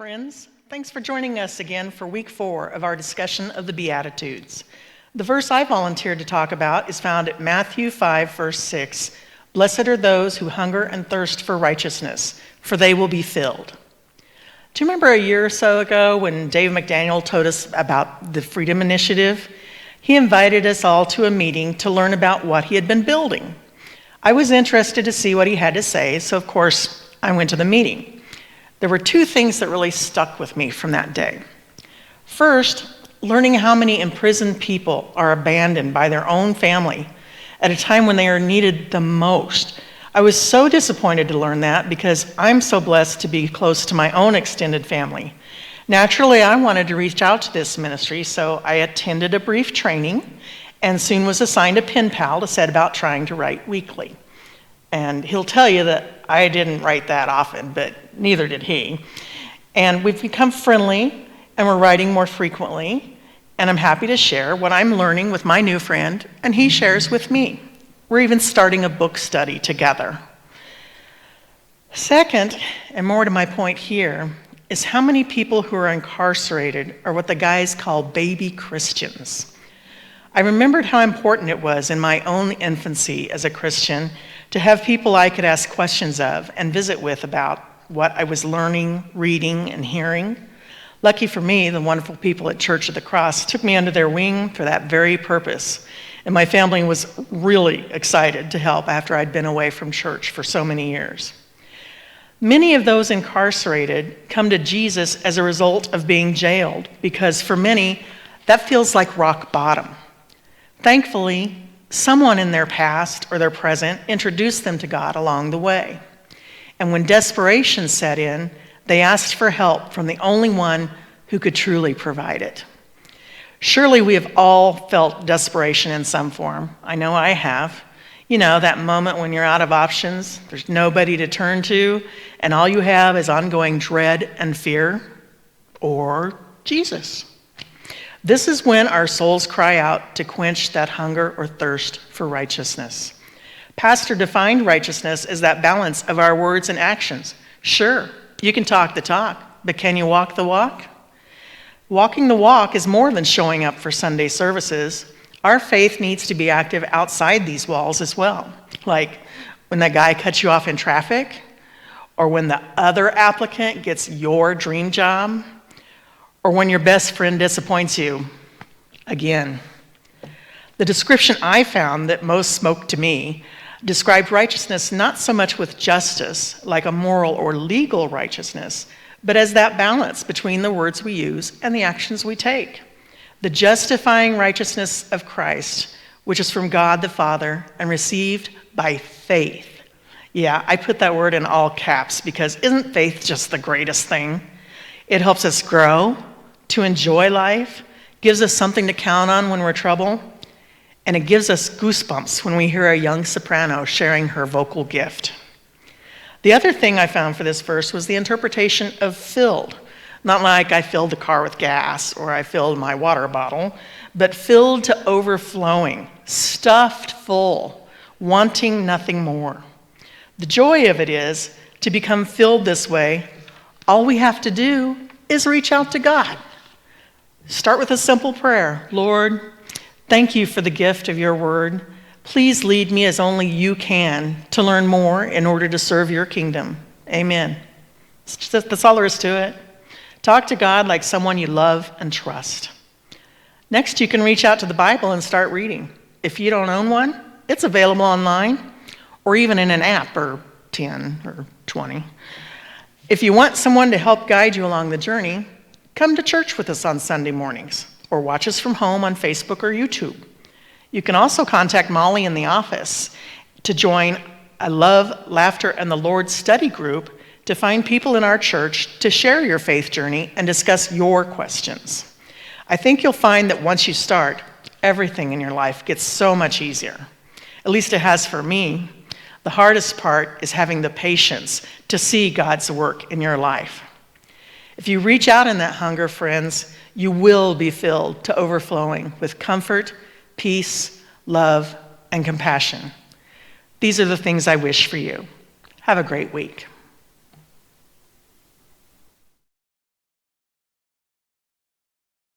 friends. Thanks for joining us again for week 4 of our discussion of the Beatitudes. The verse I volunteered to talk about is found at Matthew 5, verse 6. Blessed are those who hunger and thirst for righteousness, for they will be filled. Do you remember a year or so ago when Dave McDaniel told us about the Freedom Initiative? He invited us all to a meeting to learn about what he had been building. I was interested to see what he had to say, so of course I went to the meeting. There were 2 things that really stuck with me from that day. First, learning how many imprisoned people are abandoned by their own family at a time when they are needed the most. I was so disappointed to learn that because I'm so blessed to be close to my own extended family. Naturally, I wanted to reach out to this ministry, so I attended a brief training and soon was assigned a pen pal to set about trying to write weekly. And he'll tell you that I didn't write that often, but neither did he. And we've become friendly, and we're writing more frequently, and I'm happy to share what I'm learning with my new friend, and he shares with me. We're even starting a book study together. Second, and more to my point here, is how many people who are incarcerated are what the guys call baby Christians. I remembered how important it was in my own infancy as a Christian to have people I could ask questions of and visit with about what I was learning, reading, and hearing. Lucky for me, the wonderful people at Church of the Cross took me under their wing for that very purpose, and my family was really excited to help after I'd been away from church for so many years. Many of those incarcerated come to Jesus as a result of being jailed, because for many, that feels like rock bottom. Thankfully, someone in their past or their present introduced them to God along the way. And when desperation set in, they asked for help from the only one who could truly provide it. Surely we have all felt desperation in some form. I know I have. You know, that moment when you're out of options, there's nobody to turn to, and all you have is ongoing dread and fear, or Jesus. This is when our souls cry out to quench that hunger or thirst for righteousness. Pastor defined righteousness as that balance of our words and actions. Sure, you can talk the talk, but can you walk the walk? Walking the walk is more than showing up for Sunday services. Our faith needs to be active outside these walls as well. Like when that guy cuts you off in traffic, or when the other applicant gets your dream job, or when your best friend disappoints you again. The description I found that most spoke to me described righteousness not so much with justice, like a moral or legal righteousness, but as that balance between the words we use and the actions we take. The justifying righteousness of Christ, which is from God the Father and received by faith. Yeah, I put that word in all caps because isn't faith just the greatest thing? It helps us grow, to enjoy life, gives us something to count on when we're troubled, and it gives us goosebumps when we hear a young soprano sharing her vocal gift. The other thing I found for this verse was the interpretation of filled. Not like I filled the car with gas or I filled my water bottle, but filled to overflowing, stuffed full, wanting nothing more. The joy of it is to become filled this way, all we have to do is reach out to God. Start with a simple prayer. Lord, thank you for the gift of your word. Please lead me as only you can to learn more in order to serve your kingdom. Amen. That's all there is to it. Talk to God like someone you love and trust. Next, you can reach out to the Bible and start reading. If you don't own one, it's available online or even in an app or 10 or 20. If you want someone to help guide you along the journey, come to church with us on Sunday mornings or watch us from home on Facebook or YouTube. You can also contact Molly in the office to join a Love, Laughter, and the Lord study group to find people in our church to share your faith journey and discuss your questions. I think you'll find that once you start, everything in your life gets so much easier. At least it has for me. The hardest part is having the patience to see God's work in your life. If you reach out in that hunger, friends, you will be filled to overflowing with comfort, peace, love, and compassion. These are the things I wish for you. Have a great week.